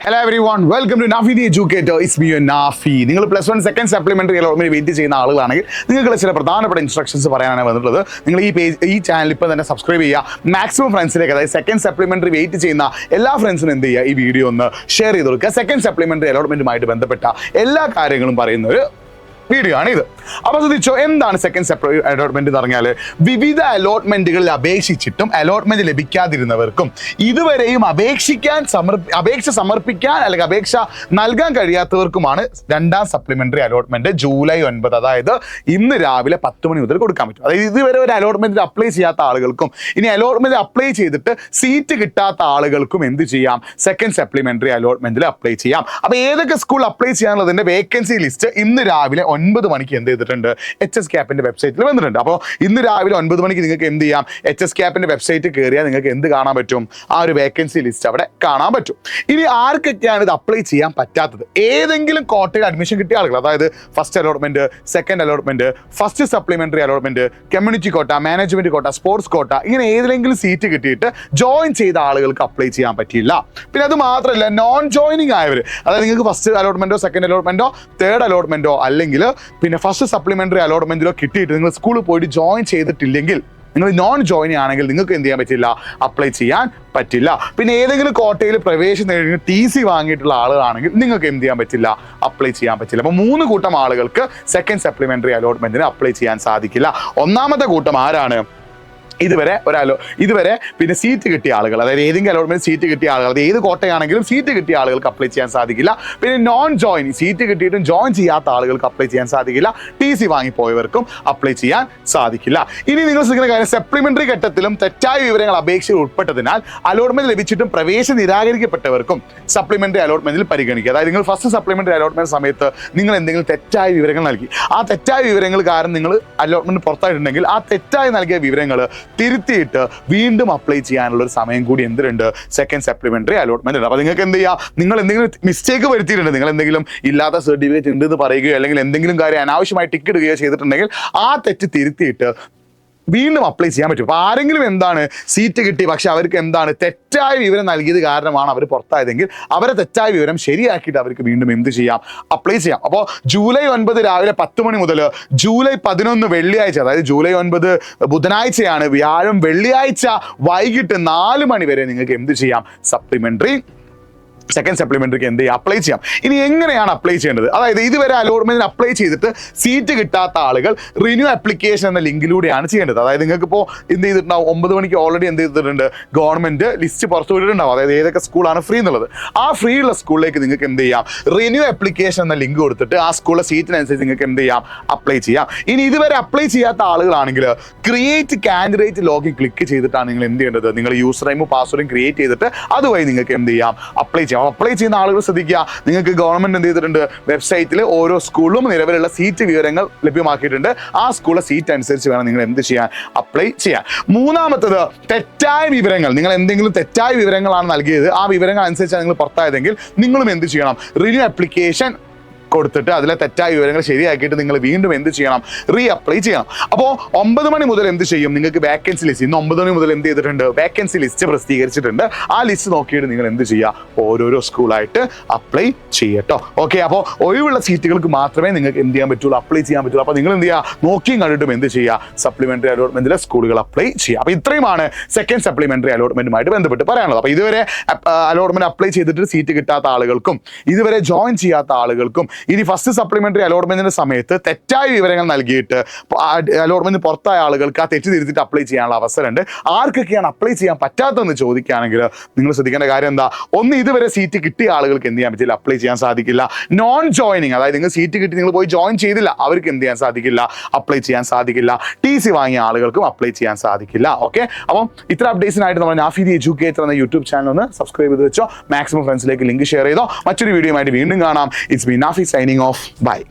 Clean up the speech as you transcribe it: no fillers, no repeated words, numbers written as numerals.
Hello everyone, welcome to Nafi the Educator. It's me, Nafi. നിങ്ങൾ +1 second supplementary allotment wait ചെയ്യുന്ന ആളുകളാണെങ്കിൽ നിങ്ങൾക്ക് ചില പ്രധാനപ്പെട്ട ഇൻസ്ട്രക്ഷൻസ് പറയാനാണ് വന്നിട്ടുള്ളത്. നിങ്ങൾ ഈ ചാനൽ ഇപ്പോൾ തന്നെ സബ്സ്ക്രൈബ് ചെയ്യുക. മാക്സിമം ഫ്രണ്ട്സിലേക്ക്, അതായത് സെക്കൻഡ് സപ്ലിമെന്ററി വെയിറ്റ് ചെയ്യുന്ന എല്ലാ ഫ്രണ്ട്സിനും എന്ത് ചെയ്യുക, ഈ വീഡിയോ ഒന്ന് ഷെയർ ചെയ്ത് കൊടുക്കുക. സെക്കൻഡ് സപ്ലിമെന്ററി അലോട്ട്മെന്റുമായിട്ട് ബന്ധപ്പെട്ട എല്ലാ കാര്യങ്ങളും പറയുന്ന ഒരു വീഡിയോ ആണ് ഇത്. അപ്പോൾ ശ്രദ്ധിച്ചോ, എന്താണ് സെക്കൻഡ് അലോട്ട്മെന്റ് എന്ന് പറഞ്ഞാൽ വിവിധ അലോട്ട്മെന്റുകളിൽ അപേക്ഷിച്ചിട്ടും അലോട്ട്മെന്റ് ലഭിക്കാതിരുന്നവർക്കും ഇതുവരെയും അപേക്ഷ സമർപ്പിക്കാൻ അല്ലെങ്കിൽ അപേക്ഷ നൽകാൻ കഴിയാത്തവർക്കുമാണ് രണ്ടാം സപ്ലിമെന്ററി അലോട്ട്മെന്റ് ജൂലൈ 9, അതായത് ഇന്ന് രാവിലെ 10 മണി മുതൽ കൊടുക്കാൻ പറ്റും. അതായത് ഇതുവരെ ഒരു അലോട്ട്മെന്റിൽ അപ്ലൈ ചെയ്യാത്ത ആളുകൾക്കും ഇനി അലോട്ട്മെന്റ് അപ്ലൈ ചെയ്തിട്ട് സീറ്റ് കിട്ടാത്ത ആളുകൾക്കും എന്ത് ചെയ്യാം, സെക്കൻഡ് സപ്ലിമെന്ററി അലോട്ട്മെന്റിൽ അപ്ലൈ ചെയ്യാം. അപ്പോൾ ഏതൊക്കെ സ്കൂൾ അപ്ലൈ ചെയ്യാനുള്ളതിന്റെ വേക്കൻസി ലിസ്റ്റ് ഇന്ന് രാവിലെ 9 മണിക്ക് എന്ത് ചെയ്തിട്ടുണ്ട്, HSCAPന്റെ വെബ്സൈറ്റിൽ വന്നിട്ടുണ്ട്. അപ്പോൾ ഇന്ന് രാവിലെ 9 മണിക്ക് നിങ്ങൾക്ക് എന്ത് ചെയ്യാം, HSCAPന്റെ വെബ്സൈറ്റ് കയറിയാൽ നിങ്ങൾക്ക് എന്ത് കാണാൻ പറ്റും, ആ ഒരു വേക്കൻസി ലിസ്റ്റ് അവിടെ കാണാൻ പറ്റും. ഇനി ആർക്കൊക്കെയാണ് ഇത് അപ്ലൈ ചെയ്യാൻ പറ്റാത്തത്, ഏതെങ്കിലും കോട്ടയിൽ അഡ്മിഷൻ കിട്ടിയ ആളുകൾ, അതായത് first allotment, second allotment, first supplementary allotment, community quota, management കോട്ട, സ്പോർട്സ് കോട്ട, ഇങ്ങനെ ഏതെങ്കിലും സീറ്റ് കിട്ടിയിട്ട് ജോയിൻ ചെയ്ത ആളുകൾക്ക് അപ്ലൈ ചെയ്യാൻ പറ്റിയില്ല. പിന്നെ അത് മാത്രമല്ല, നോൺ ജോയിനിങ് ആയവർ, അതായത് നിങ്ങൾക്ക് ഫസ്റ്റ് അലോട്ട്മെന്റോ സെക്കൻഡ് അലോട്ട്മെന്റോ തേർഡ് അലോട്ട്മെന്റോ അല്ലെങ്കിൽ പിന്നെ ഫസ്റ്റ് സപ്ലിമെന്ററി അലോട്ട്മെന്റിലോ കിട്ടിയിട്ട് നിങ്ങൾ സ്കൂളിൽ പോയിട്ട് ജോയിൻ ചെയ്തിട്ടില്ലെങ്കിൽ, നിങ്ങൾ നോൺ ജോയിനിങ് ആണെങ്കിൽ നിങ്ങൾക്ക് എന്ത് ചെയ്യാൻ പറ്റില്ല, അപ്ലൈ ചെയ്യാൻ പറ്റില്ല. പിന്നെ ഏതെങ്കിലും കോട്ടയിൽ പ്രവേശനം നേടി TC വാങ്ങിയിട്ടുള്ള ആളുകളാണെങ്കിൽ നിങ്ങൾക്ക് എന്ത് ചെയ്യാൻ പറ്റില്ല, അപ്ലൈ ചെയ്യാൻ പറ്റില്ല. അപ്പോൾ 3 കൂട്ടം ആളുകൾക്ക് സെക്കൻഡ് സപ്ലിമെന്ററി അലോട്ട്മെന്റിന് അപ്ലൈ ചെയ്യാൻ സാധിക്കില്ല. ഒന്നാമത്തെ കൂട്ടം ആരാണ്, ഇതുവരെ പിന്നെ സീറ്റ് കിട്ടിയ ആളുകൾ, അതായത് ഏതെങ്കിലും അലോട്ട്മെന്റ് സീറ്റ് കിട്ടിയ ആളുകൾ, അത് ഏത് കോട്ടയാണെങ്കിലും സീറ്റ് കിട്ടിയ ആളുകൾക്ക് അപ്ലൈ ചെയ്യാൻ സാധിക്കില്ല. പിന്നെ നോൺ ജോയിൻ, സീറ്റ് കിട്ടിയിട്ടും ജോയിൻ ചെയ്യാത്ത ആളുകൾക്ക് അപ്ലൈ ചെയ്യാൻ സാധിക്കില്ല. TC വാങ്ങിപ്പോയവർക്കും അപ്ലൈ ചെയ്യാൻ സാധിക്കില്ല. ഇനി നിങ്ങൾ ശ്രദ്ധിക്കുന്ന കാര്യം, സപ്ലിമെന്ററി ഘട്ടത്തിലും തെറ്റായ വിവരങ്ങൾ അപേക്ഷയിൽ ഉൾപ്പെട്ടതിനാൽ അലോട്ട്മെന്റ് ലഭിച്ചിട്ടും പ്രവേശനം നിരാകരിക്കപ്പെട്ടവർക്കും സപ്ലിമെന്ററി അലോട്ട്മെന്റിൽ പരിഗണിക്കുക. അതായത് നിങ്ങൾ ഫസ്റ്റ് സപ്ലിമെന്ററി അലോട്ട്മെന്റ് സമയത്ത് നിങ്ങൾ എന്തെങ്കിലും തെറ്റായ വിവരങ്ങൾ നൽകി, ആ തെറ്റായ വിവരങ്ങൾ കാരണം നിങ്ങൾ അലോട്ട്മെന്റ് പുറത്തായിട്ടുണ്ടെങ്കിൽ ആ തെറ്റായി നൽകിയ വിവരങ്ങൾ തിരുത്തിയിട്ട് വീണ്ടും അപ്ലൈ ചെയ്യാനുള്ള ഒരു സമയം കൂടി എന്തിനുണ്ട്, സെക്കൻഡ് സപ്ലിമെന്ററി അലോട്ട്മെന്റ് ഉണ്ട്. അപ്പോൾ നിങ്ങൾക്ക് എന്ത് ചെയ്യാം, നിങ്ങൾ എന്തെങ്കിലും മിസ്റ്റേക്ക് വരുത്തിയിട്ടുണ്ട്, നിങ്ങൾ എന്തെങ്കിലും ഇല്ലാത്ത സർട്ടിഫിക്കറ്റ് ഉണ്ടെന്ന് പറയുകയോ അല്ലെങ്കിൽ എന്തെങ്കിലും കാര്യം അനാവശ്യമായി ടിക്ക് ഇടുകയോ ചെയ്തിട്ടുണ്ടെങ്കിൽ ആ തെറ്റ് തിരുത്തിയിട്ട് വീണ്ടും അപ്ലൈ ചെയ്യാൻ പറ്റും. അപ്പോൾ ആരെങ്കിലും എന്താണ് സീറ്റ് കിട്ടി, പക്ഷെ അവർക്ക് എന്താണ് തെറ്റായ വിവരം നൽകിയത് കാരണമാണ് അവർ പുറത്തായതെങ്കിൽ അവരെ തെറ്റായ വിവരം ശരിയാക്കിയിട്ട് അവർക്ക് വീണ്ടും എന്ത് ചെയ്യാം, അപ്ലൈ ചെയ്യാം. അപ്പോൾ ജൂലൈ 9 രാവിലെ 10 മണി മുതൽ ജൂലൈ 11 വെള്ളിയാഴ്ച, അതായത് ജൂലൈ 9 ബുധനാഴ്ചയാണ്, വ്യാഴം വെള്ളിയാഴ്ച വൈകിട്ട് 4 മണി വരെ നിങ്ങൾക്ക് എന്ത് ചെയ്യാം, സപ്ലിമെന്ററി സെക്കൻഡ് സപ്ലിമെന്ററിക്ക് എന്ത് ചെയ്യാം, അപ്ലൈ ചെയ്യാം. ഇനി എങ്ങനെയാണ് അപ്ലൈ ചെയ്യേണ്ടത്, അതായത് ഇതുവരെ അലോട്ട്മെന്റിന് അപ്ലൈ ചെയ്തിട്ട് സീറ്റ് കിട്ടാത്ത ആളുകൾ റിന്യൂ ആപ്ലിക്കേഷൻ എന്ന ലിങ്കിലൂടെയാണ് ചെയ്യേണ്ടത്. അതായത് നിങ്ങൾക്ക് ഇപ്പോൾ എന്ത് ചെയ്തിട്ടുണ്ടാവും, 9 മണിക്ക് ഓൾറെഡി എന്ത് ചെയ്തിട്ടുണ്ട്, ഗവൺമെന്റ് ലിസ്റ്റ് പുറത്തു വിട്ടിട്ടുണ്ടാവും, അതായത് ഏതൊക്കെ സ്കൂളാണ് ഫ്രീ എന്നുള്ളത്. ആ ഫ്രീ ഉള്ള സ്കൂളിലേക്ക് നിങ്ങൾക്ക് എന്ത് ചെയ്യാം, റിന്യൂ ആപ്ലിക്കേഷൻ എന്ന ലിങ്ക് കൊടുത്തിട്ട് ആ സ്കൂളിലെ സീറ്റിനനുസരിച്ച് നിങ്ങൾക്ക് എന്ത് ചെയ്യാം, അപ്ലൈ ചെയ്യാം. ഇനി ഇതുവരെ അപ്ലൈ ചെയ്യാത്ത ആളുകളാണെങ്കിൽ ക്രിയേറ്റ് കാൻഡിഡേറ്റ് ലോഗിൻ ക്ലിക്ക് ചെയ്തിട്ടാണ് നിങ്ങൾ എന്ത് ചെയ്യേണ്ടത്, നിങ്ങൾ യൂസർ നെയിമും പാസ്വേഡും ക്രിയേറ്റ് ചെയ്തിട്ട് അതുവഴി നിങ്ങൾക്ക് എന്ത് ചെയ്യാം, അപ്ലൈ ചെയ്യാം. അപ്ലൈ ചെയ്യുന്ന ആളുകൾ ശ്രദ്ധിക്കുക, നിങ്ങൾക്ക് ഗവൺമെന്റ് എന്ത് ചെയ്തിട്ടുണ്ട്, വെബ്സൈറ്റിൽ ഓരോ സ്കൂളിലും നിലവിലുള്ള സീറ്റ് വിവരങ്ങൾ ലഭ്യമാക്കിയിട്ടുണ്ട്. ആ സ്കൂളിലെ സീറ്റ് അനുസരിച്ച് വേണം നിങ്ങൾ എന്ത് ചെയ്യാൻ, അപ്ലൈ ചെയ്യാൻ. മൂന്നാമത്തത്, തെറ്റായ വിവരങ്ങൾ, നിങ്ങൾ എന്തെങ്കിലും തെറ്റായ വിവരങ്ങളാണ് നൽകിയത്, ആ വിവരങ്ങൾ അനുസരിച്ചാണ് നിങ്ങൾ പുറത്തായതെങ്കിൽ നിങ്ങളും എന്ത് ചെയ്യണം, റിന്യൂ ആപ്ലിക്കേഷൻ കൊടുത്തിട്ട് അതിലെ തെറ്റായ വിവരങ്ങൾ ശരിയാക്കിയിട്ട് നിങ്ങൾ വീണ്ടും എന്ത് ചെയ്യണം, അപ്ലൈ ചെയ്യണം. അപ്പോൾ 9 മണി മുതൽ എന്ത് ചെയ്യും, നിങ്ങൾക്ക് വേക്കൻസി ലിസ്റ്റ് ഇന്ന് 9 മണി മുതൽ എന്ത് ചെയ്തിട്ടുണ്ട്, വേക്കൻസി ലിസ്റ്റ് പ്രസിദ്ധീകരിച്ചിട്ടുണ്ട്. ആ ലിസ്റ്റ് നോക്കിയിട്ട് നിങ്ങൾ എന്ത് ചെയ്യുക, ഓരോരോ സ്കൂളായിട്ട് അപ്ലൈ ചെയ്യട്ടോ. ഓക്കെ, അപ്പോൾ ഒഴിവുള്ള സീറ്റുകൾക്ക് മാത്രമേ നിങ്ങൾക്ക് എന്ത് ചെയ്യാൻ പറ്റുള്ളൂ, അപ്ലൈ ചെയ്യാൻ പറ്റുള്ളൂ. അപ്പോൾ നിങ്ങൾ എന്ത് ചെയ്യുക, നോക്കിയും കണ്ടിട്ടും എന്ത് ചെയ്യുക, സപ്ലിമെന്ററി അലോട്ട്മെന്റിലെ സ്കൂളുകൾ അപ്ലൈ ചെയ്യുക. അപ്പോൾ ഇത്രയുമാണ് സെക്കൻഡ് സപ്ലിമെന്ററി അലോട്ട്മെന്റുമായിട്ട് ബന്ധപ്പെട്ട് പറയാനുള്ളത്. അപ്പോൾ ഇതുവരെ അലോട്ട്മെന്റ് അപ്ലൈ ചെയ്തിട്ട് സീറ്റ് കിട്ടാത്ത ആളുകൾക്കും ഇതുവരെ ജോയിൻ ചെയ്യാത്ത ആളുകൾക്കും ഇനി ഫസ്റ്റ് സപ്ലിമെന്ററി അലോട്ട്മെന്റിന്റെ സമയത്ത് തെറ്റായ വിവരങ്ങൾ നൽകിയിട്ട് അലോട്ട്മെന്റ് പുറത്തായ ആളുകൾക്ക് ആ തെറ്റ് തിരുത്തിയിട്ട് അപ്ലൈ ചെയ്യാനുള്ള അവസരമുണ്ട്. ആർക്കൊക്കെയാണ് അപ്ലൈ ചെയ്യാൻ പറ്റാത്തതെന്ന് ചോദിക്കുകയാണെങ്കിൽ നിങ്ങൾ ശ്രദ്ധിക്കേണ്ട കാര്യം എന്താ, ഒന്ന്, ഇതുവരെ സീറ്റ് കിട്ടിയ ആളുകൾക്ക് എന്ത് ചെയ്യാൻ പറ്റില്ല, അപ്ലൈ ചെയ്യാൻ സാധിക്കില്ല. നോൺ ജോയിനിങ്, അതായത് നിങ്ങൾ സീറ്റ് കിട്ടി നിങ്ങൾ പോയി ജോയിൻ ചെയ്തില്ല, അവർക്ക് എന്ത് ചെയ്യാൻ സാധിക്കില്ല, അപ്ലൈ ചെയ്യാൻ സാധിക്കില്ല. TC വാങ്ങിയ ആളുകൾക്കും അപ്ലൈ ചെയ്യാൻ സാധിക്കില്ല. ഓക്കെ, അപ്പം ഇത്ര അപ്ഡേറ്റ്സിനായിട്ട് നമ്മൾ നാഫി ദി എഡ്യൂക്കേറ്റർ എന്ന യൂട്യൂബ് ചാനൽ ഒന്ന് സബ്സ്ക്രൈബ് ചെയ്ത് വെച്ചോ, മാക്സിമം ഫ്രണ്ട്സിലേക്ക് ലിങ്ക് ഷെയർ ചെയ്തോ. മറ്റൊരു വീഡിയോ ആയിട്ട് വീണ്ടും കാണാം. It's me Nafi signing off. Bye.